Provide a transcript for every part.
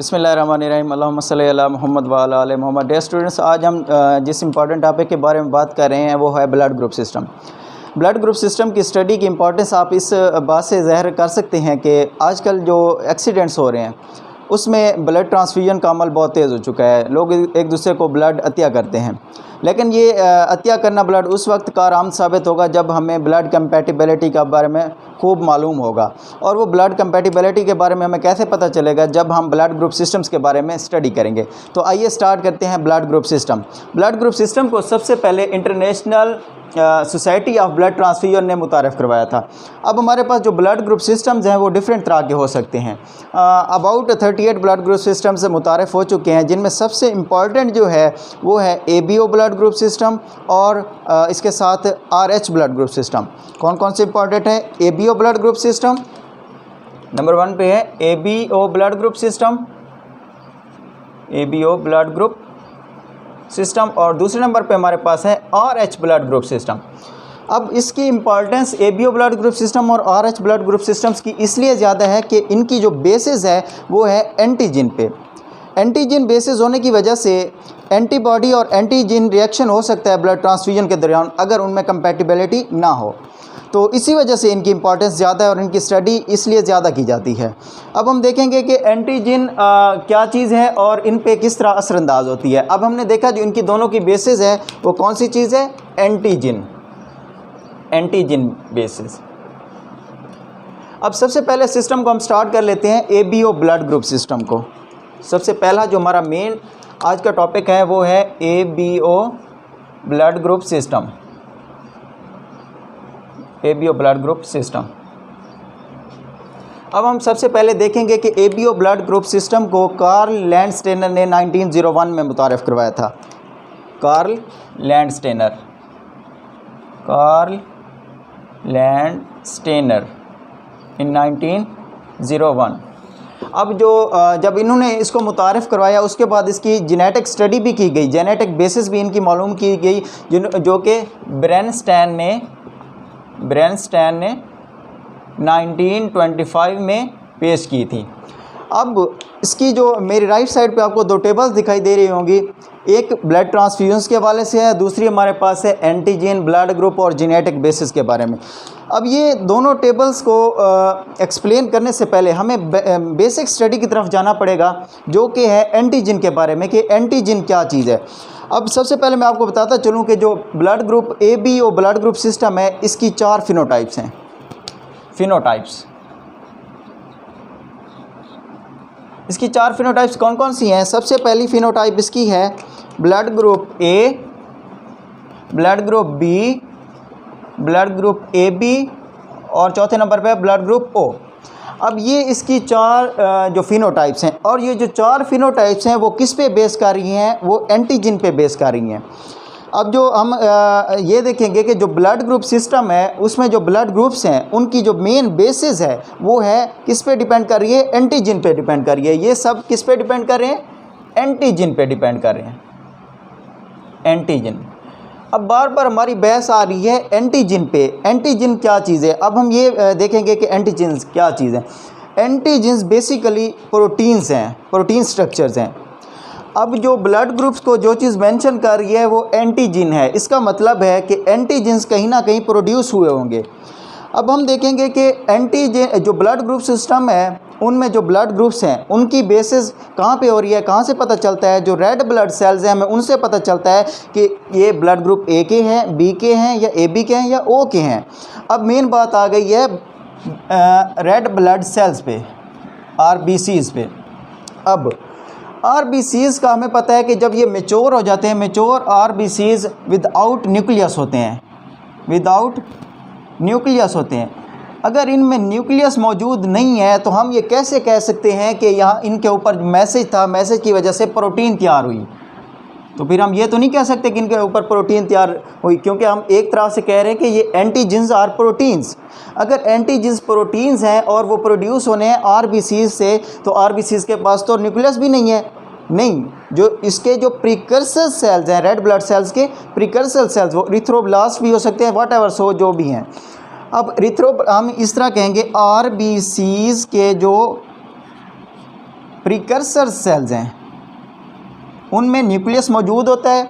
बिस्मिल्लाहिर्रहमानिर्रहीम अल्लाहुम्मा सल्ली अला मुहम्मद व अला आले मोहम्मद। डियर स्टूडेंट्स, आज हम जिस इंपॉर्टेंट टॉपिक के बारे में बात कर रहे हैं वो है blood group system. Blood group system की स्टडी की इंपॉर्टेंस आप इस बात से ज़ाहिर कर सकते हैं कि आजकल जो एक्सीडेंट्स हो रहे हैं उसमें ब्लड ट्रांसफ्यूजन का अमल बहुत तेज़ हो चुका है। लोग एक दूसरे को ब्लड अतिया करते हैं, लेकिन ये अतिया करना ब्लड उस वक्त कारआमद साबित होगा जब हमें ब्लड कंपैटिबिलिटी के बारे में खूब मालूम होगा। और वो ब्लड कंपैटिबिलिटी के बारे में हमें कैसे पता चलेगा? जब हम ब्लड ग्रुप सिस्टम्स के बारे में स्टडी करेंगे। तो आइए स्टार्ट करते हैं blood group system. Blood group system को सबसे पहले international society of blood transfusion ने मुतारफ़ करवाया था। अब हमारे पास जो ब्लड ग्रुप सिस्टम्स हैं वो डिफरेंट तरह के हो सकते हैं। अबाउट 38 ब्लड ग्रुप सिस्टम्स मुतारफ़ हो चुके हैं, जिनमें सबसे इम्पॉर्टेंट जो है वो है ABO ब्लड ग्रुप सिस्टम और इसके साथ RH ब्लड ग्रुप सिस्टम। कौन कौन से इंपॉर्टेंट है? ABO blood group system number 1 पे है, ABO blood group system, ABO blood group system, और दूसरे नंबर पे हमारे पास है RH ब्लड ग्रुप सिस्टम। अब इसकी importance ABO blood group system और RH ब्लड ग्रुप सिस्टम्स की इसलिए ज़्यादा है कि इनकी जो बेसिस है वो है एंटीजन पे। एंटीजन बेसिस होने की वजह से एंटीबॉडी और एंटीजन रिएक्शन हो सकता है ब्लड ट्रांसफ्यूजन के दौरान अगर उनमें कंपैटिबिलिटी ना हो। तो इसी वजह से इनकी इंपॉर्टेंस ज़्यादा है और इनकी स्टडी इसलिए ज़्यादा की जाती है। अब हम देखेंगे कि एंटीजन क्या चीज़ है और इन पे किस तरह असरअंदाज होती है। अब हमने देखा जो इनकी दोनों की बेसिस है वो कौन सी चीज़ है? Antigen, antigen basis. अब सबसे पहले सिस्टम को हम स्टार्ट कर लेते हैं ABO ब्लड ग्रुप सिस्टम को। सबसे पहला जो हमारा मेन आज का टॉपिक है वो है ABO blood group system. ABO blood group system. अब हम सबसे पहले देखेंगे कि ABO ब्लड ग्रुप सिस्टम को कार्ल लैंडस्टेनर ने 1901 में मुतारफ़ करवाया था। कार्ल लैंडस्टेनर इन 1901। अब जब इन्होंने इसको मुतारफ़ करवाया उसके बाद इसकी जेनेटिक स्टडी भी की गई, जेनेटिक बेसिस भी इनकी मालूम की गई, जो कि ब्रेनस्टैन ने 1925 में पेश की थी। अब इसकी जो मेरी राइट साइड पे आपको दो टेबल्स दिखाई दे रही होंगी, एक ब्लड ट्रांसफ्यूजन्स के हवाले से है, दूसरी हमारे पास है एंटीजन, ब्लड ग्रुप और जेनेटिक बेसिस के बारे में। अब ये दोनों टेबल्स को एक्सप्लेन करने से पहले हमें बेसिक स्टडी की तरफ जाना पड़ेगा, जो कि है एंटीजन के बारे में, कि एंटीजन क्या चीज़ है। अब सबसे पहले मैं आपको बताता चलूँ कि जो blood group ABO blood group system है इसकी 4 फिनोटाइप्स हैं। इसकी 4 फिनोटाइप्स कौन कौन सी हैं? सबसे पहली फिनोटाइप इसकी है blood group A, blood group B, blood group AB और चौथे नंबर पे ब्लड ग्रुप O। अब ये इसकी 4 जो फिनोटाइप्स हैं, और ये जो 4 फिनोटाइप्स हैं वो किस पे बेस कर रही हैं? वो एंटीजन पे बेस कर रही हैं। अब जो हम ये देखेंगे कि जो ब्लड ग्रुप सिस्टम है उसमें जो ब्लड ग्रुप्स हैं उनकी जो मेन बेसिस है वो है किस पे डिपेंड कर रही है? एंटीजन पे डिपेंड कर रही है। ये सब किस पे डिपेंड कर रहे हैं? एंटीजन पे डिपेंड कर रहे हैं, एंटीजन। अब बार बार हमारी बहस आ रही है एंटीजन पे। एंटीजन क्या चीज़ है? अब हम ये देखेंगे कि एंटीजन्स क्या चीज़ है। एंटीजन्स बेसिकली प्रोटीन्स हैं, प्रोटीन स्ट्रक्चर्स हैं। अब जो ब्लड ग्रुप्स को जो चीज़ मेंशन कर रही है वो एंटीजन है। इसका मतलब है कि एंटीजन्स कहीं ना कहीं प्रोड्यूस हुए होंगे। अब हम देखेंगे कि एंटीजन जो ब्लड ग्रुप सिस्टम है उनमें जो ब्लड ग्रुप्स हैं उनकी बेसिस कहाँ पे हो रही है, कहाँ से पता चलता है? जो रेड ब्लड सेल्स हैं हमें उनसे पता चलता है कि ये ब्लड ग्रुप A के हैं, B के हैं या AB के हैं या O के हैं। अब मेन बात आ गई है रेड ब्लड सेल्स पे, RBCs पे। अब RBCs का हमें पता है कि जब ये मेच्योर हो जाते हैं, मेच्योर RBCs विदाउट न्यूक्लियस होते हैं, विदाउट न्यूक्लियस होते हैं। अगर इनमें न्यूक्लियस मौजूद नहीं है तो हम ये कैसे कह सकते हैं कि यहाँ इनके ऊपर मैसेज था, मैसेज की वजह से प्रोटीन तैयार हुई? तो फिर हम ये तो नहीं कह सकते कि इनके ऊपर प्रोटीन तैयार हुई, क्योंकि हम एक तरह से कह रहे हैं कि ये एंटीजन्स आर प्रोटीन्स। अगर एंटीजन्स प्रोटीन्स हैं और वो प्रोड्यूस होने हैं RBCs से, तो RBCs के पास तो न्यूक्लियस भी नहीं है। नहीं, जो इसके जो प्रिकर्सर सेल्स हैं, रेड ब्लड सेल्स के प्रिकर्सर सेल्स, वो इरिथ्रोब्लास्ट भी हो सकते हैं, व्हाटएवर सो जो भी हैं। अब हम इस तरह कहेंगे RBCs के जो प्रीकर्सर सेल्स हैं उनमें न्यूक्लियस मौजूद होता है।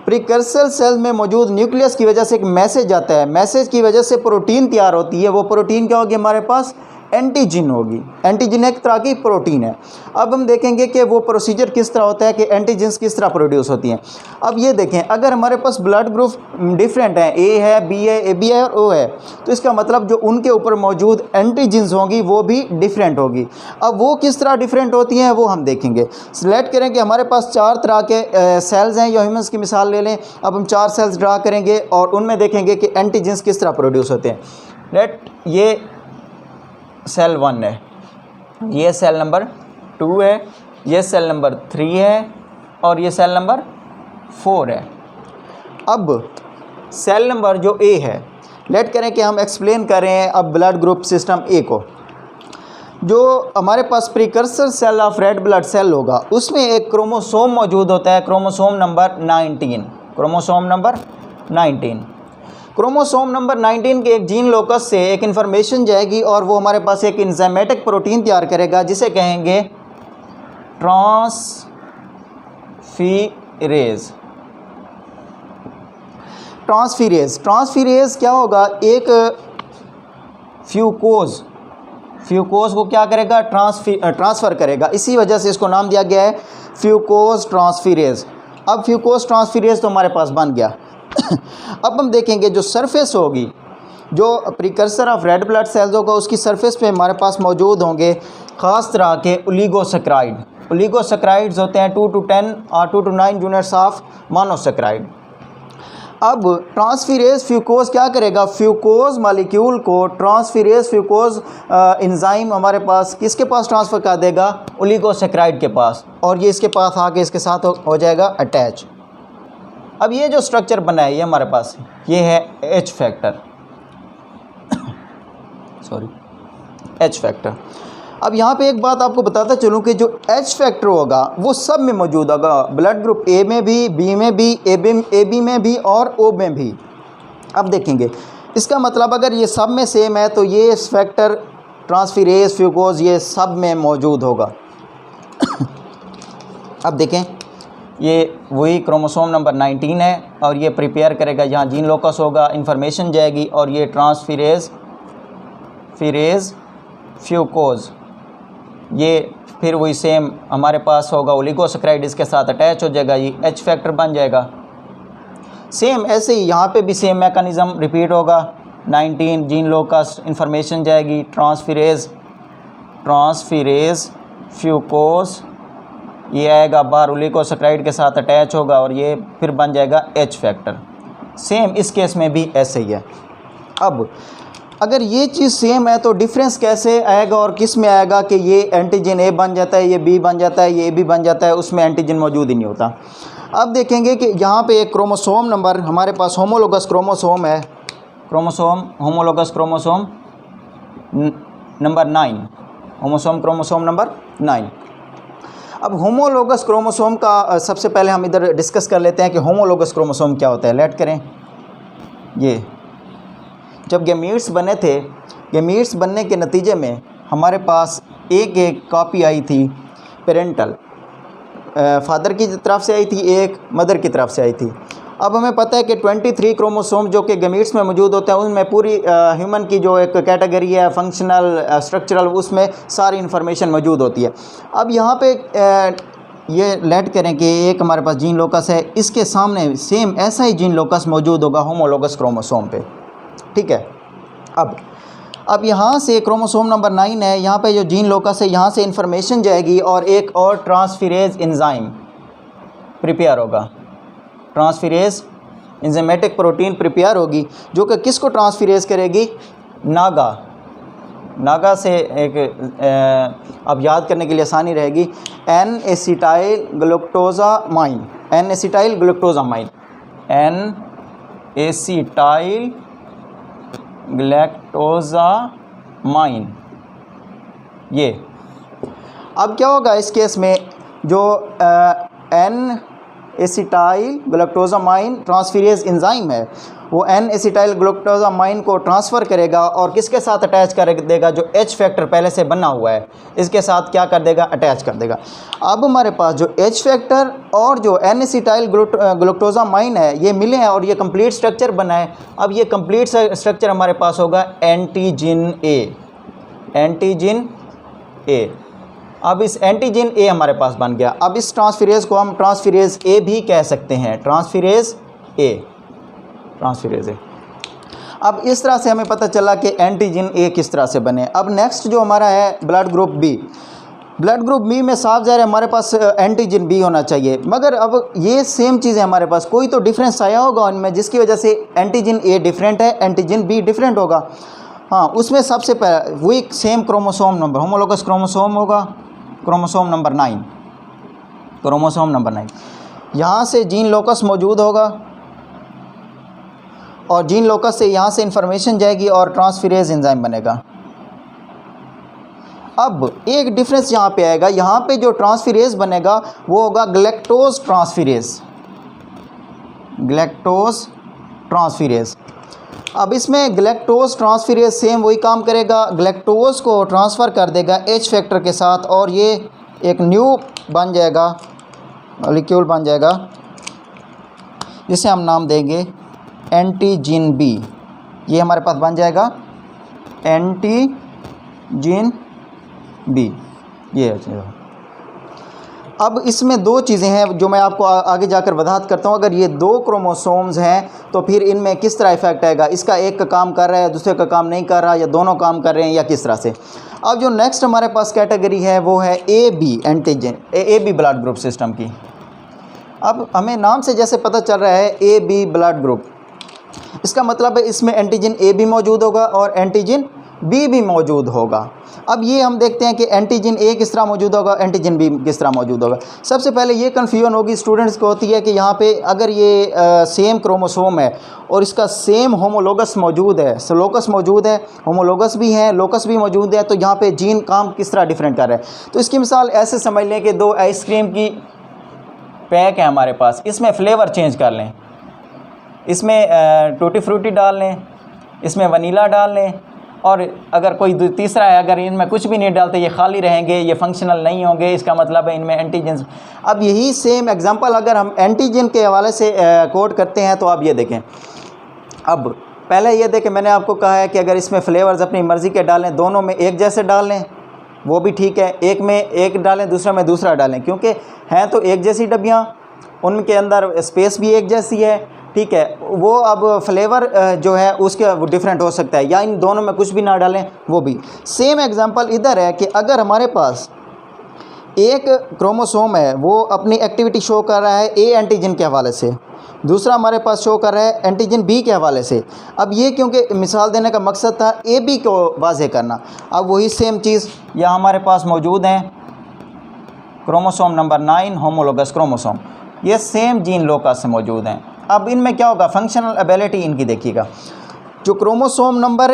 प्रीकर्सर सेल में मौजूद न्यूक्लियस की वजह से एक मैसेज आता है, मैसेज की वजह से प्रोटीन तैयार होती है। वो प्रोटीन क्या होगी हमारे पास? एंटीजन होगी। एंटीजन एक तरह की प्रोटीन है। अब हम देखेंगे कि वो प्रोसीजर किस तरह होता है कि एंटीजन्स किस तरह प्रोड्यूस होती हैं। अब ये देखें, अगर हमारे पास ब्लड ग्रुप डिफरेंट हैं, ए है, बी है, ए बी है और ओ है, तो इसका मतलब जो उनके ऊपर मौजूद एंटीजन्स होंगी वो भी डिफरेंट होगी। अब वो किस तरह डिफरेंट होती हैं वो हम देखेंगे। सिलेक्ट करें कि हमारे पास 4 तरह के सेल्स हैं, या ह्यूमन्स की मिसाल ले लें। अब हम 4 सेल्स ड्रा करेंगे और उनमें देखेंगे कि एंटीजन्स किस तरह प्रोड्यूस होते हैं। लेट ये सेल 1 है, ये सेल नंबर 2 है, ये सेल नंबर 3 है और ये सेल नंबर 4 है। अब सेल नंबर जो ए है, लेट करें कि हम एक्सप्लेन कर रहे हैं अब ब्लड ग्रुप सिस्टम ए को। जो हमारे पास precursor cell of red blood cell होगा उसमें एक क्रोमोसोम मौजूद होता है, chromosome number 19। Chromosome number 19। Chromosome number 19 के एक जीन लोकस से एक इन्फॉर्मेशन जाएगी और वो हमारे पास एक एंजाइमेटिक प्रोटीन तैयार करेगा जिसे कहेंगे ट्रांसफीरेज। ट्रांसफीरेज क्या होगा? एक फ्यूकोज को क्या करेगा? ट्रांसफ़र करेगा। इसी वजह से इसको नाम दिया गया है फ्यूकोज ट्रांसफीरेज। अब फ्यूकोज ट्रांसफीरेज तो हमारे पास बन गया। अब हम देखेंगे जो सरफेस होगी, जो precursor of red blood sales होगा उसकी सरफेस पे हमारे पास मौजूद होंगे ख़ास तरह के ओलिगोसैकेराइड। ओलिगोसैकेराइड्स होते हैं 2 to 10 और 2 to 9 यूनिट्स ऑफ मोनोसैकेराइड। अब ट्रांसफीरेज फ्यूकोज क्या करेगा? फ्यूकोज मॉलिक्यूल को ट्रांसफीरेज फ्यूकोज एंजाइम हमारे पास किसके पास ट्रांसफ़र कर देगा? ओलिगोसैकेराइड के पास, और ये इसके पास आके इसके साथ हो जाएगा अटैच। अब ये जो स्ट्रक्चर बना है ये हमारे पास ये है एच फैक्टर एच फैक्टर। अब यहाँ पे एक बात आपको बताता चलूँ कि जो एच फैक्टर होगा वो सब में मौजूद होगा, ब्लड ग्रुप ए में भी, बी में भी, ए बी में भी और ओ में भी। अब देखेंगे इसका मतलब अगर ये सब में सेम है तो ये फैक्टर ट्रांसफीरेज फ्यूकोज ये सब में मौजूद होगा। अब देखें ये वही क्रोमोसोम नंबर 19 है और ये प्रिपेयर करेगा, यहाँ जीन लोकस होगा, इंफॉर्मेशन जाएगी और ये ट्रांसफीरेज फ्यूकोज ये फिर वही सेम हमारे पास होगा ओलिगोसैकेराइड, इसके साथ अटैच हो जाएगा, ये एच फैक्टर बन जाएगा। सेम ऐसे ही यहाँ पे भी सेम मैकेनिज़्म रिपीट होगा। 19 जीन लोकस, इंफॉर्मेशन जाएगी, ट्रांसफीरेज फ्यूकोज ये आएगा बाहर, ओलिगोसैकेराइड के साथ अटैच होगा और ये फिर बन जाएगा एच फैक्टर। सेम इस केस में भी ऐसे ही है। अब अगर ये चीज़ सेम है तो डिफरेंस कैसे आएगा और किस में आएगा कि ये एंटीजन ए बन जाता है, ये बी बन जाता है, ये ए बी बन जाता है, उसमें एंटीजन मौजूद ही नहीं होता। अब देखेंगे कि यहाँ पे एक क्रोमोसोम नंबर हमारे पास होमोलोगस क्रोमोसोम है, homologous chromosome number 9, chromosome number 9। अब होमोलोगस क्रोमोसोम का सबसे पहले हम इधर डिस्कस कर लेते हैं कि होमोलोगस क्रोमोसोम क्या होता है। लेट करें, ये जब गैमीट्स बने थे, गैमीट्स बनने के नतीजे में हमारे पास एक कॉपी आई थी पेरेंटल, फादर की तरफ से आई थी, एक मदर की तरफ से आई थी। अब हमें पता है कि 23 क्रोमोसोम जो कि गैमीट्स में मौजूद होते हैं उनमें पूरी ह्यूमन की जो एक कैटेगरी है फंक्शनल स्ट्रक्चरल, उसमें सारी इन्फॉर्मेशन मौजूद होती है। अब यहाँ पे ये लेट करें कि एक हमारे पास जीन लोकस है, इसके सामने सेम ऐसा ही जीन लोकस मौजूद होगा होमोलोगस क्रोमोसोम पे, ठीक है। अब यहाँ से क्रोमोसोम नंबर 9 है, यहाँ पे जो जीन लोकस है यहाँ से इन्फॉर्मेशन जाएगी और एक और ट्रांसफीरेज एंजाइम प्रिपेयर होगा, ट्रांसफीरेज एंजाइमेटिक प्रोटीन प्रिपेयर होगी जो कि किसको ट्रांसफीरेज करेगी? नागा से एक अब याद करने के लिए आसानी रहेगी, एन एसिटाइल ग्लूकोजामाइन, ये। अब क्या होगा इस केस में, जो एन एसिटाइल ग्लूकोजामाइन ट्रांसफीरेज एंजाइम है वो एन एसिटाइल ग्लूकोजामाइन को ट्रांसफ़र करेगा और किसके साथ अटैच कर देगा, जो H फैक्टर पहले से बना हुआ है इसके साथ क्या कर देगा, अटैच कर देगा। अब हमारे पास जो H फैक्टर और जो एन एसिटाइल ग्लूकोजामाइन है ये मिले हैं और ये कंप्लीट स्ट्रक्चर बना है। अब ये कंप्लीट स्ट्रक्चर हमारे पास होगा एंटीजिन ए, एंटीजिन ए। अब इस एंटीजन ए हमारे पास बन गया। अब इस ट्रांसफेरेज को हम ट्रांसफेरेज ए भी कह सकते हैं, ट्रांसफेरेज ए, ट्रांसफेरेज ए। अब इस तरह से हमें पता चला कि एंटीजन ए किस तरह से बने। अब नेक्स्ट जो हमारा है blood group B. Blood group B में साफ ज़ाहिर है हमारे पास एंटीजन बी होना चाहिए, मगर अब ये सेम चीज़ है हमारे पास, कोई तो डिफरेंस आया होगा उनमें जिसकी वजह से एंटीजन ए डिफरेंट है, एंटीजन बी डिफरेंट होगा। हाँ, उसमें सबसे पहले वही same chromosome number, homologous chromosome होगा, क्रोमोसोम नंबर 9, क्रोमोसोम नंबर 9। यहाँ से जीन लोकस मौजूद होगा और जीन लोकस से यहाँ से इंफॉर्मेशन जाएगी और ट्रांसफेरेज एंजाइम बनेगा। अब एक डिफरेंस यहाँ पे आएगा, यहाँ पे जो ट्रांसफेरेज बनेगा वो होगा गैलेक्टोज ट्रांसफेरेज, गैलेक्टोज ट्रांसफेरेज। अब इसमें गैलेक्टोज ट्रांसफेरेज सेम वही काम करेगा, गैलेक्टोज को ट्रांसफ़र कर देगा H फैक्टर के साथ और ये एक न्यू बन जाएगा, मॉलिक्यूल बन जाएगा जिसे हम नाम देंगे एंटीजिन बी। ये हमारे पास बन जाएगा एंटीजिन बी, ये है। अब इसमें दो चीज़ें हैं जो मैं आपको आगे जाकर वजाहत करता हूँ। अगर ये दो क्रोमोसोम्स हैं तो फिर इनमें किस तरह इफेक्ट आएगा, इसका एक का काम कर रहा है दूसरे का काम नहीं कर रहा, या दोनों काम कर रहे हैं, या किस तरह से। अब जो नेक्स्ट हमारे पास कैटेगरी है वो है A B antigen, A B blood group system की। अब हमें नाम से जैसे पता चल रहा है ए बी ब्लड ग्रुप, इसका मतलब है इसमें एंटीजन ए भी मौजूद होगा और एंटीजन बी भी मौजूद होगा। अब ये हम देखते हैं कि एंटीजन ए किस तरह मौजूद होगा, एंटीजन बी किस तरह मौजूद होगा। सबसे पहले ये कन्फ्यूजन होगी स्टूडेंट्स को होती है कि यहाँ पे अगर ये सेम क्रोमोसोम है और इसका सेम होमोलोगस मौजूद है, लोकस मौजूद है, होमोलोगस भी है, लोकस भी मौजूद है, तो यहाँ पे जीन काम किस तरह डिफरेंट कर रहा है। तो इसकी मिसाल ऐसे समझ लें कि दो आइसक्रीम की पैक है हमारे पास, इसमें फ्लेवर चेंज कर लें, इसमें टूटी फ्रूटी डाल लें, इसमें वनीला डाल लें, और अगर कोई तीसरा है अगर इनमें कुछ भी नहीं डालते ये खाली रहेंगे, ये फंक्शनल नहीं होंगे, इसका मतलब है इनमें एंटीजन। अब यही सेम एग्जांपल अगर हम एंटीजन के हवाले से कोड करते हैं तो आप ये देखें। अब पहले ये देखें, मैंने आपको कहा है कि अगर इसमें फ्लेवर्स अपनी मर्ज़ी के डालें, दोनों में एक जैसे डाल लें वो भी ठीक है, एक में एक डालें दूसरा में दूसरा डालें, क्योंकि हैं तो एक जैसी डब्बियाँ, उनके अंदर स्पेस भी एक जैसी है, ठीक है। वो अब फ्लेवर जो है उसके वो डिफरेंट हो सकता है, या इन दोनों में कुछ भी ना डालें वो भी। सेम एग्जांपल इधर है कि अगर हमारे पास एक क्रोमोसोम है वो अपनी एक्टिविटी शो कर रहा है ए एंटीजन के हवाले से, दूसरा हमारे पास शो कर रहा है एंटीजन बी के हवाले से। अब ये क्योंकि मिसाल देने का मकसद था ए बी को वाज़ेह करना, अब वही सेम चीज़ यहाँ हमारे पास मौजूद हैं, क्रोमोसोम नंबर 9 होमोलोगस क्रोमोसोम, ये सेम जीन लोकस से मौजूद हैं। अब इनमें क्या होगा, फंक्शनल एबिलिटी इनकी देखिएगा। जो chromosome number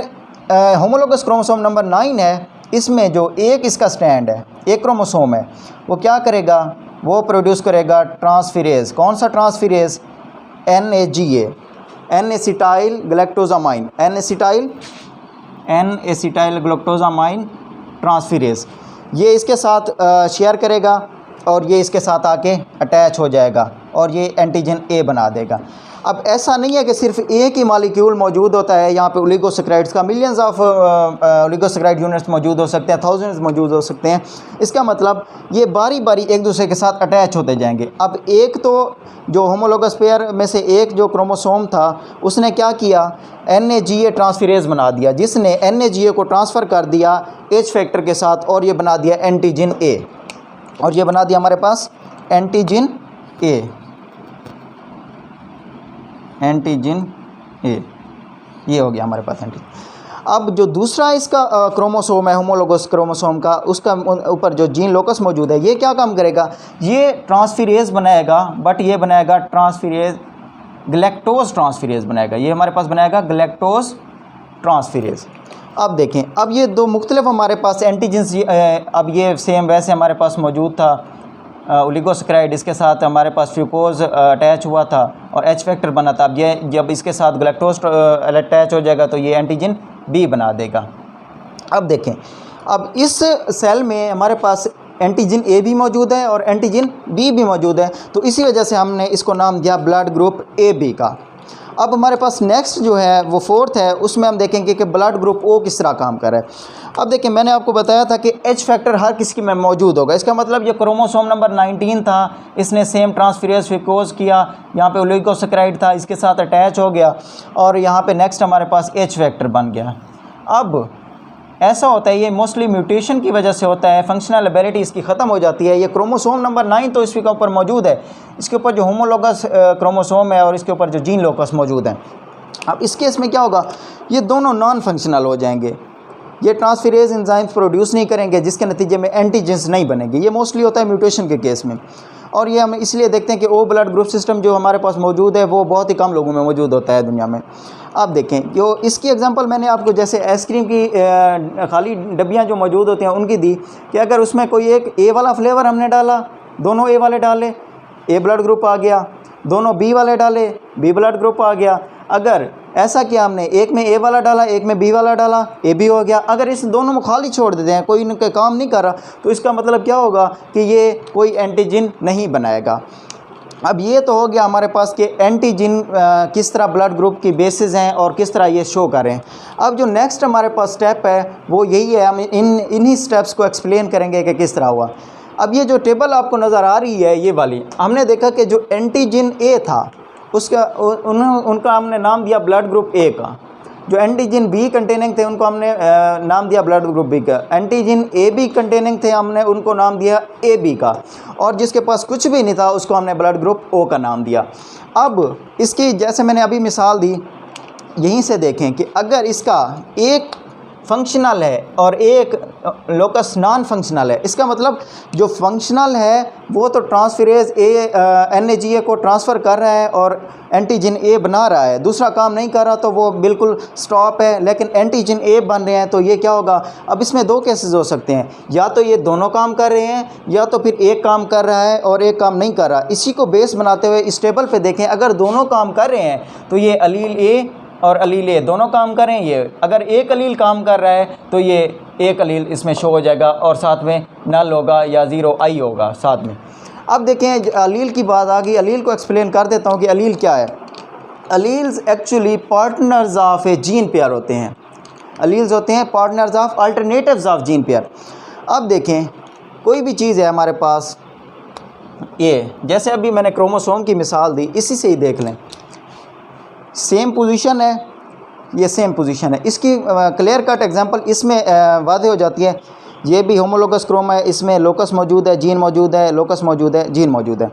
homologous chromosome number 9 है, इसमें जो एक इसका स्टैंड है, एक क्रोमोसोम है, वो क्या करेगा, वो प्रोड्यूस करेगा ट्रांसफेरेज। कौन सा transferase, NAGA, N acetyl galactosamine, N acetyl galactosamine transferase. ये इसके साथ शेयर करेगा और ये इसके साथ आके अटैच हो जाएगा और ये एंटीजन ए बना देगा। अब ऐसा नहीं है कि सिर्फ एक ही मॉलिक्यूल मौजूद होता है, यहाँ पे ओलिगोसैकेराइड्स का मिलियंस ऑफ ओलिगोसैकेराइड यूनिट्स मौजूद हो सकते हैं, थाउजेंड्स मौजूद हो सकते हैं। इसका मतलब ये बारी बारी एक दूसरे के साथ अटैच होते जाएंगे। अब एक तो जो होमोलोगस पेयर में से एक जो क्रोमोसोम था उसने क्या किया, NAGA ट्रांसफेरेज बना दिया, जिसने NAGA को ट्रांसफ़र कर दिया H फैक्टर के साथ और ये बना दिया एंटीजन ए, और ये बना दिया हमारे पास एंटीजन ए, एंटीजन ए, ये हो गया हमारे पास एंटीजन। अब जो दूसरा इसका क्रोमोसोम है होमोलोगस क्रोमोसोम का, उसका ऊपर जो जीन लोकस मौजूद है, ये क्या काम करेगा, ये ट्रांसफेरेज बनाएगा, बट ये बनाएगा ट्रांसफेरेज गैलेक्टोज ट्रांसफेरेज बनाएगा, ये हमारे पास बनाएगा गैलेक्टोज ट्रांसफेरेज। अब देखें, अब ये दो मुख्तलिफ हमारे पास एंटीजन्स, अब ये सेम वैसे हमारे पास मौजूद था ओलिगोसैकेराइड, इसके साथ हमारे पास फ्यूकोज अटैच हुआ था और H फैक्टर बना था। अब ये जब इसके साथ ग्लैक्टोज अटैच हो जाएगा तो ये एंटीजन B बना देगा। अब देखें, अब इस सेल में हमारे पास एंटीजन A भी मौजूद है और एंटीजन B भी मौजूद है, तो इसी वजह से हमने इसको नाम दिया ब्लड ग्रुप AB का। अब हमारे पास नेक्स्ट जो है वो फोर्थ है, उसमें हम देखेंगे कि ब्लड ग्रुप O किस तरह काम कर रहा है। अब देखिए, मैंने आपको बताया था कि H फैक्टर हर किसी में मौजूद होगा। इसका मतलब ये क्रोमोसोम नंबर 19 था, इसने सेम ट्रांसफेरेज फिकोज किया, यहाँ पे ओलिगोसैकेराइड था, इसके साथ अटैच हो गया और यहाँ पे नेक्स्ट हमारे पास H फैक्टर बन गया। अब ऐसा होता है, ये मोस्टली म्यूटेशन की वजह से होता है, फंक्शनल एबिलिटी इसकी ख़त्म हो जाती है। ये क्रोमोसोम नंबर 9 तो इसके ऊपर मौजूद है, इसके ऊपर जो होमोलोगस क्रोमोसोम है और इसके ऊपर जो जीन लोकस मौजूद है। अब इस केस में क्या होगा, ये दोनों नॉन फंक्शनल हो जाएंगे, ये ट्रांसफेरेज एंजाइम्स प्रोड्यूस नहीं करेंगे, जिसके नतीजे में एंटीजेंस नहीं बनेंगे। ये मोस्टली होता है म्यूटेशन के केस में, और ये हम इसलिए देखते हैं कि ओ ब्लड ग्रुप सिस्टम जो हमारे पास मौजूद है वो बहुत ही कम लोगों में मौजूद होता है दुनिया में। आप देखें, जो इसकी एग्जांपल मैंने आपको जैसे आइसक्रीम की खाली डब्बियाँ जो मौजूद होती हैं उनकी दी, कि अगर उसमें कोई एक ए वाला फ्लेवर हमने डाला, दोनों ए वाले डाले, ए ब्लड ग्रुप आ गया, दोनों बी वाले डाले, बी ब्लड ग्रुप आ गया। अगर ऐसा किया हमने, एक में ए वाला डाला, एक में बी वाला डाला, ए बी हो गया। अगर इस दोनों में खाली छोड़ देते हैं, कोई इनका काम नहीं कर रहा, तो इसका मतलब क्या होगा कि ये कोई एंटीजन नहीं बनाएगा। अब ये तो हो गया हमारे पास कि एंटीजन किस तरह ब्लड ग्रुप की बेसिस हैं और किस तरह ये शो करें। अब जो नेक्स्ट हमारे पास स्टेप है वो यही है, हम इन्हीं स्टेप्स को एक्सप्लेन करेंगे कि किस तरह हुआ। अब ये जो टेबल आपको नज़र आ रही है ये वाली, हमने देखा कि जो एंटीजन ए था उसका उनका हमने नाम दिया ब्लड ग्रुप ए का, जो एंटीजन बी कंटेनिंग थे उनको हमने नाम दिया ब्लड ग्रुप बी का, एंटीजन ए बी कंटेनिंग थे हमने उनको नाम दिया ए बी का, और जिसके पास कुछ भी नहीं था उसको हमने ब्लड ग्रुप ओ का नाम दिया। अब इसकी जैसे मैंने अभी मिसाल दी, यहीं से देखें कि अगर इसका एक फंक्शनल है और एक लोकस नॉन फंक्शनल है, इसका मतलब जो फंक्शनल है वो तो ट्रांसफेरेज NAGA को ट्रांसफ़र कर रहा है और एंटीजन ए बना रहा है, दूसरा काम नहीं कर रहा तो वो बिल्कुल स्टॉप है। लेकिन एंटीजन ए बन रहे हैं तो ये क्या होगा, अब इसमें दो केसेस हो सकते हैं, या तो ये दोनों काम कर रहे हैं या तो फिर एक काम कर रहा है और एक काम नहीं कर रहा। इसी को बेस बनाते हुए इस टेबल पे देखें, अगर दोनों काम कर रहे हैं तो ये अलील ए और अलील ए दोनों काम करें, ये अगर एक अलील काम कर रहा है तो ये एक अलील इसमें शो हो जाएगा और साथ में नल होगा या ज़ीरो आई होगा साथ में। अब देखें, अलील की बात आ गई, अलील को एक्सप्लेन कर देता हूँ कि अलील क्या है। Alleles actually partners of A gene pair होते हैं, अलील्स होते हैं partners of alternatives of gene pair. अब देखें, कोई भी चीज़ है हमारे पास, ये जैसे अभी मैंने क्रोमोसोम की मिसाल दी, इसी से ही देख लें, सेम पोजीशन है, ये सेम पोजीशन है। इसकी क्लियर कट एग्जांपल इसमें वादे हो जाती है, ये भी होमोलोगस क्रोम है, इसमें लोकस मौजूद है, जीन मौजूद है, लोकस मौजूद है, जीन मौजूद है।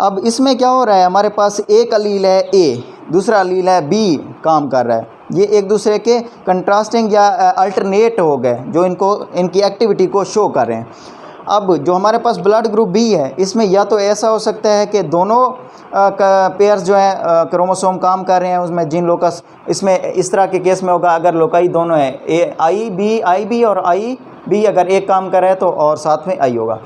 अब इसमें क्या हो रहा है, हमारे पास एक अलील है ए, दूसरा अलील है बी काम कर रहा है, ये एक दूसरे के कंट्रास्टिंग या अल्टरनेट हो गए जो इनकी एक्टिविटी को शो कर रहे हैं। अब जो हमारे पास ब्लड ग्रुप बी है, इसमें या तो ऐसा हो सकता है कि दोनों पेयर्स जो हैं क्रोमोसोम काम कर रहे हैं, उसमें जीन लोकस, इसमें इस तरह के केस में होगा अगर लोकाई दोनों है, आई बी और आई बी अगर एक काम कर रहा है तो और साथ में आई होगा।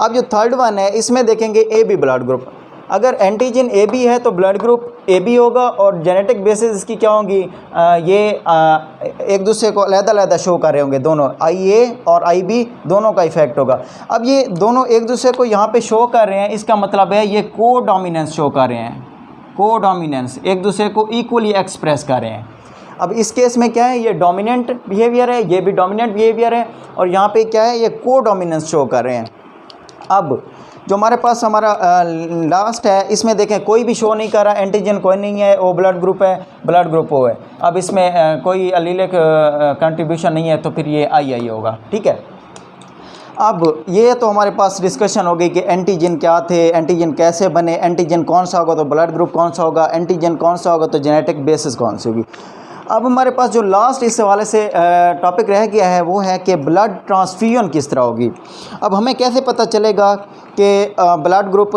अब जो थर्ड वन है, इसमें देखेंगे ए बी ब्लड ग्रुप, अगर एंटीजन ए बी है तो ब्लड ग्रुप ए बी होगा और जेनेटिक बेसिस इसकी क्या होंगी, ये एक दूसरे को अलग-अलग शो कर रहे होंगे, दोनों आई ए और आई बी दोनों का इफेक्ट होगा। अब ये दोनों एक दूसरे को यहाँ पे शो कर रहे हैं, इसका मतलब है ये को डोमिनेंस शो कर रहे हैं, को डोमिनेंस एक दूसरे को इक्वली एक्सप्रेस कर रहे हैं। अब इस केस में क्या है, ये डोमिनेंट बिहेवियर है, ये भी डोमिनेंट बिहेवियर है, और यहाँ पे क्या है, ये को डोमिनेंस शो कर रहे हैं। अब जो हमारे पास हमारा लास्ट है, इसमें देखें कोई भी शो नहीं कर रहा, एंटीजन कोई नहीं है, ओ ब्लड ग्रुप है, ब्लड ग्रुप ओ है। अब इसमें कोई अलीलिक कंट्रीब्यूशन नहीं है तो फिर ये आई होगा, ठीक है। अब ये तो हमारे पास डिस्कशन हो गई कि एंटीजन क्या थे, एंटीजन कैसे बने, एंटीजन कौन सा होगा तो ब्लड ग्रुप कौन सा होगा, एंटीजन कौन सा होगा तो जेनेटिक बेसिस कौन सी होगी। अब हमारे पास जो लास्ट इस हवाले से टॉपिक रह गया है वो है कि ब्लड ट्रांसफ्यूजन किस तरह होगी। अब हमें कैसे पता चलेगा कि ब्लड ग्रुप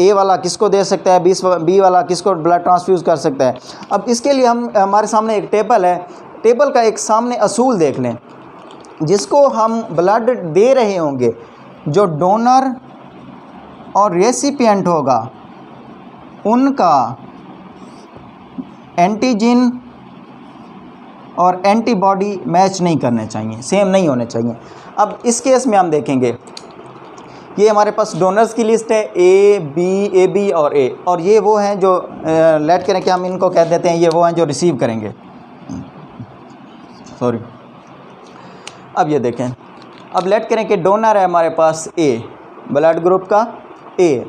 ए वाला किसको दे सकता है, बी वाला किसको ब्लड ट्रांसफ्यूज़ कर सकता है। अब इसके लिए हमारे सामने एक टेबल है, टेबल का एक सामने असूल देख लें, जिसको हम ब्लड दे रहे होंगे, जो डोनर और रेसिपिएंट होगा उनका एंटीजन और एंटीबॉडी मैच नहीं करने चाहिए, सेम नहीं होने चाहिए। अब इस केस में हम देखेंगे, ये हमारे पास डोनर्स की लिस्ट है ए बी और ए, और ये वो हैं जो लेट करें कि हम इनको कह देते हैं ये वो हैं जो रिसीव करेंगे, सॉरी। अब ये देखें, अब लेट करें कि डोनर है हमारे पास ए, ब्लड ग्रुप का ए।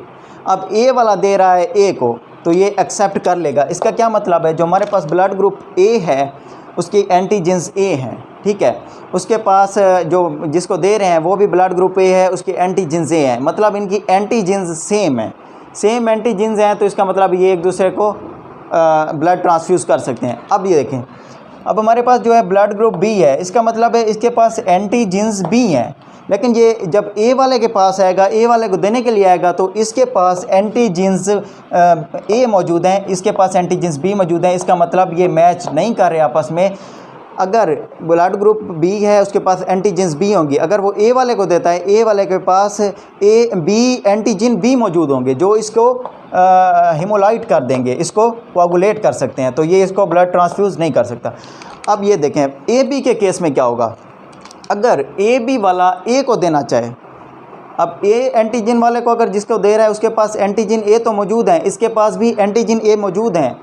अब ए वाला दे रहा है ए को, तो ये एक्सेप्ट कर लेगा। इसका क्या मतलब है, जो हमारे पास ब्लड ग्रुप ए है उसकी एंटीजेंस ए हैं, ठीक है। उसके पास जो जिसको दे रहे हैं वो भी ब्लड ग्रुप ए है, उसकी एंटीजेंस ए हैं, मतलब इनकी एंटीजेंस सेम है, सेम एंटीजेंस हैं, तो इसका मतलब ये एक दूसरे को ब्लड ट्रांसफ्यूज़ कर सकते हैं। अब ये देखें, अब हमारे पास जो है ब्लड ग्रुप बी है, इसका मतलब है इसके पास एंटीजेंस बी हैं, लेकिन ये जब ए वाले के पास आएगा, ए वाले को देने के लिए आएगा, तो इसके पास एंटीजेंस ए मौजूद हैं, इसके पास एंटीजेंस बी मौजूद हैं। इसका मतलब ये मैच नहीं कर रहे आपस में। अगर ब्लड ग्रुप बी है उसके पास एंटीजेंस बी होंगी, अगर वो ए वाले को देता है, ए वाले के पास ए बी एंटीजन बी मौजूद होंगे जो इसको हिमोलाइट कर देंगे, इसको कोआगुलेट कर सकते हैं, तो ये इसको ब्लड ट्रांसफ्यूज़ नहीं कर सकता। अब ये देखें ए बी के केस में क्या होगा, अगर ए बी वाला ए को देना चाहे, अब ए एंटीजन वाले को अगर जिसको दे रहा है उसके पास एंटीजन ए तो मौजूद हैं, इसके पास भी एंटीजन ए मौजूद हैं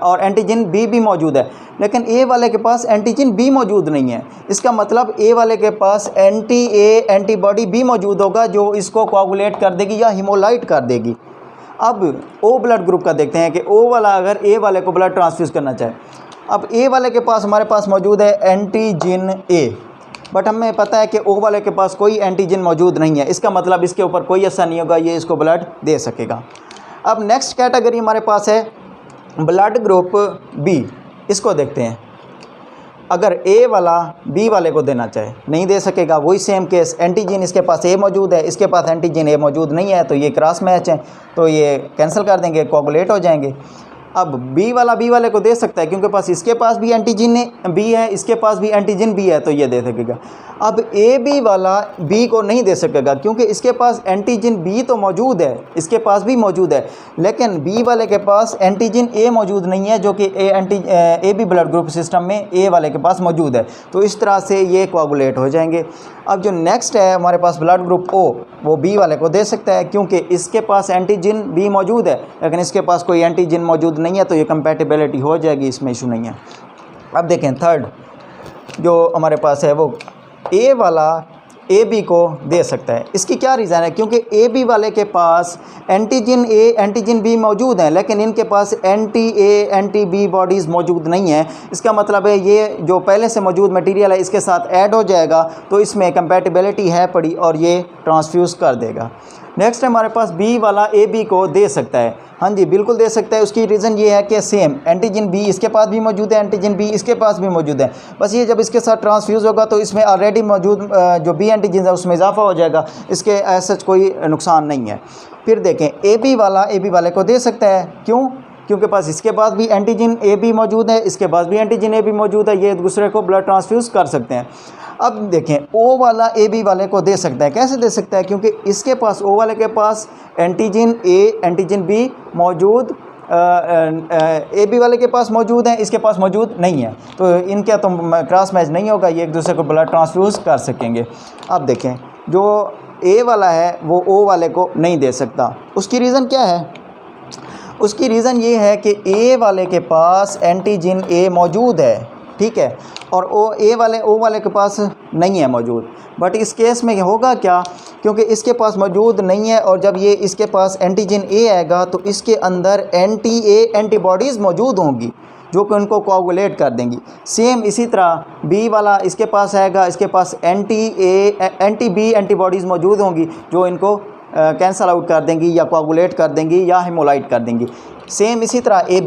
और एंटीजन बी भी मौजूद है, लेकिन ए वाले के पास एंटीजन बी मौजूद नहीं है। इसका मतलब ए वाले के पास एंटी ए एंटीबॉडी बी मौजूद होगा जो इसको कोआगुलेट कर देगी या हिमोलाइट कर देगी। अब ओ ब्लड ग्रुप का देखते हैं कि ओ वाला अगर ए वाले को ब्लड ट्रांसफ्यूज़ करना चाहे, अब ए वाले के पास हमारे पास मौजूद है एंटीजन ए, बट हमें पता है कि ओ वाले के पास कोई एंटीजन मौजूद नहीं है, इसका मतलब इसके ऊपर कोई असर नहीं होगा, ये इसको ब्लड दे सकेगा। अब नेक्स्ट कैटेगरी हमारे पास है ब्लड ग्रुप बी, इसको देखते हैं। अगर ए वाला बी वाले को देना चाहे, नहीं दे सकेगा, वही सेम केस, एंटीजन इसके पास ए मौजूद है, इसके पास एंटीजन ए मौजूद नहीं है, तो ये क्रॉस मैच है, तो ये कैंसिल कर देंगे, कोआगुलेट हो जाएंगे। अब बी वाला बी वाले को दे सकता है क्योंकि पास इसके पास भी एंटीजन बी है, इसके पास भी एंटीजन बी है, तो ये दे सकेगा। अब ए बी वाला बी को नहीं दे सकेगा क्योंकि इसके पास एंटीजन बी तो मौजूद है, इसके पास भी मौजूद है, लेकिन बी वाले के पास एंटीजन ए मौजूद नहीं है जो कि A B blood group system में ए वाले के पास मौजूद है, तो इस तरह से ये कोआगुलेट हो जाएंगे। अब जो नेक्स्ट है हमारे पास ब्लड ग्रुप ओ, वो बी वाले को दे सकता है क्योंकि इसके पास एंटीजन बी मौजूद है, लेकिन इसके पास कोई एंटीजन मौजूद नहीं है, तो ये कंपैटिबिलिटी हो जाएगी, इसमें इशू नहीं है। अब देखें थर्ड जो हमारे पास है वो ए वाला ए बी को दे सकता है। इसकी क्या रीज़न है, क्योंकि ए बी वाले के पास एंटीजन ए एंटीजन बी मौजूद हैं, लेकिन इनके पास anti A anti B bodies मौजूद नहीं हैं। इसका मतलब है ये जो पहले से मौजूद मटेरियल है इसके साथ ऐड हो जाएगा, तो इसमें कंपैटिबिलिटी है पड़ी और ये ट्रांसफ्यूज़ कर देगा। नेक्स्ट हमारे पास बी वाला ए बी को दे सकता है, हाँ जी बिल्कुल दे सकता है। उसकी रीज़न ये है कि सेम एंटीजन बी इसके पास भी मौजूद है, एंटीजन बी इसके पास भी मौजूद है, बस ये जब इसके साथ ट्रांसफ्यूज़ होगा तो इसमें ऑलरेडी मौजूद जो बी एंटीजन है उसमें इजाफा हो जाएगा, इसके ऐसा कोई नुकसान नहीं है। फिर देखें ए बी वाला ए बी वाले को दे सकता है, क्यों, क्योंकि पास इसके पास भी एंटीजन ए बी मौजूद है, इसके पास भी एंटीजन ए बी मौजूद है, ये एक दूसरे को ब्लड ट्रांसफ्यूज़ कर सकते हैं। अब देखें ओ वाला ए बी वाले को दे सकता है, कैसे दे सकता है, क्योंकि इसके पास ओ वाले के पास एंटीजन ए एंटीजन बी मौजूद ए बी वाले के पास मौजूद हैं, इसके पास मौजूद नहीं है, तो इनका तो क्रॉस मैच नहीं होगा, ये एक दूसरे को ब्लड ट्रांसफ्यूज़ कर सकेंगे। अब देखें जो ए वाला है वो ओ वाले को नहीं दे सकता, उसकी रीज़न क्या है, उसकी रीज़न ये है कि ए वाले के पास एंटीजन ए मौजूद है, ठीक है, और ओ वाले के पास नहीं है मौजूद। बट इस केस में होगा क्या, क्योंकि इसके पास मौजूद नहीं है और जब ये इसके पास एंटीजन ए आएगा तो इसके अंदर एंटी ए एंटीबॉडीज़ मौजूद होंगी जो कि उनको कोआगुलेट कर देंगी। सेम इसी तरह बी वाला इसके पास आएगा, इसके पास एंटी बी एंटीबॉडीज़ मौजूद होंगी जो इनको कैंसल आउट कर देंगी या कोआगुलेट कर देंगी या हिमोलाइट कर देंगी। सेम इसी तरह ए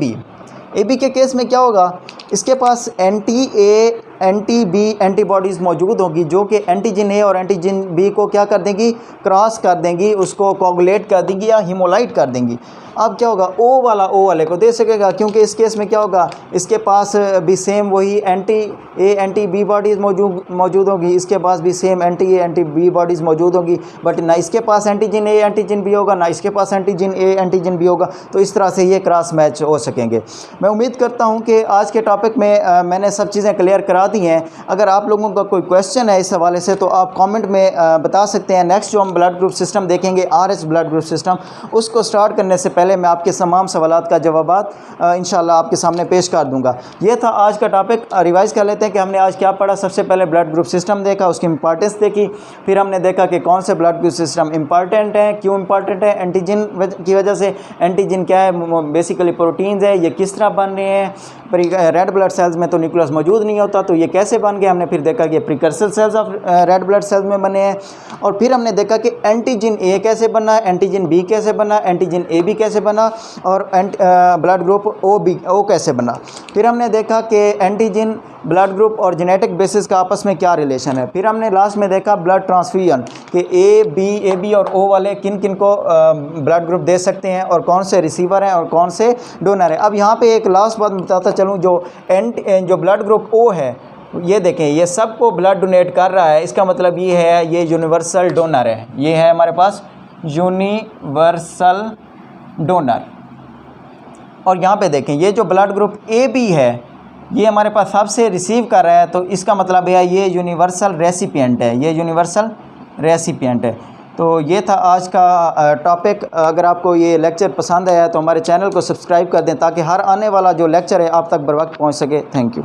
बी के केस में क्या होगा, इसके पास anti A anti B antibodies मौजूद होगी जो कि एंटीजन ए और एंटीजन बी को क्या कर देंगी, क्रॉस कर देंगी, उसको कोगुलेट कर देंगी या हीमोलाइट कर देंगी। अब क्या होगा, ओ वाला ओ वाले को दे सकेगा, क्योंकि इस केस में क्या होगा, इसके पास भी सेम वही anti A anti B bodies मौजूद होगी, इसके पास भी same anti A anti B bodies मौजूद होगी, बट ना इसके पास एंटीजन ए एंटीजन बी होगा, ना इसके पास एंटीजन ए एंटीजन बी होगा। तो इस तरह से ये क्रॉस मैच हो सकेंगे। मैं उम्मीद करता हूँ कि आज के टॉपिक में मैंने सब चीज़ें क्लियर करा दी हैं। अगर आप लोगों का कोई क्वेश्चन है इस हवाले से तो आप कॉमेंट में बता सकते हैं। नेक्स्ट जो हम ब्लड ग्रुप सिस्टम देखेंगे, RH ब्लड ग्रुप सिस्टम, उसको स्टार्ट करने से पहले मैं आपके तमाम सवालात का जवाबात इंशाल्लाह आपके सामने पेश कर दूंगा। ये था आज का टॉपिक। रिवाइज कर लेते हैं कि हमने आज क्या पढ़ा। सबसे पहले ब्लड ग्रुप सिस्टम देखा, उसकी इंपॉर्टेंस देखी, फिर हमने देखा कि कौन से ब्लड ग्रुप सिस्टम इंपॉर्टेंट हैं, क्यों इंपॉर्टेंट है, एंटीजन की वजह से। एंटीजन क्या है, बेसिकली प्रोटीन्स है, ये किस तरह बन रहे हैं। रेड ब्लड सेल्स में तो न्यूक्लियस मौजूद नहीं होता, तो ये कैसे बन गए। हमने फिर देखा कि precursor cells of red blood cells में बने हैं। और फिर हमने देखा कि एंटीजन ए कैसे बना, एंटीजन बी कैसे बना, एंटीजन ए बी कैसे बना, और ब्लड ग्रुप ओ कैसे बना। फिर हमने देखा कि एंटीजन, ब्लड ग्रुप और जेनेटिक बेसिस का आपस में क्या रिलेशन है। फिर हमने लास्ट में देखा ब्लड ट्रांसफ्यूजन कि ए बी और ओ वाले किन किन को ब्लड ग्रुप दे सकते हैं और कौन से रिसीवर हैं और कौन से डोनर हैं। अब यहाँ पे एक लास्ट बात बताता चलूँ, जो ब्लड ग्रुप ओ है, ये देखें, ये सबको ब्लड डोनेट कर रहा है। इसका मतलब ये है, ये यूनिवर्सल डोनर है। ये है हमारे पास यूनिवर्सल डोनर। और यहाँ पे देखें, ये जो ब्लड ग्रुप ए बी है, ये हमारे पास सबसे रिसीव कर रहा है, तो इसका मतलब है ये यूनिवर्सल रेसिपिएंट है, ये यूनिवर्सल रेसिपिएंट है। तो ये था आज का टॉपिक। अगर आपको ये लेक्चर पसंद आया तो हमारे चैनल को सब्सक्राइब कर दें ताकि हर आने वाला जो लेक्चर है आप तक बर वक्त पहुँच सके। Thank you.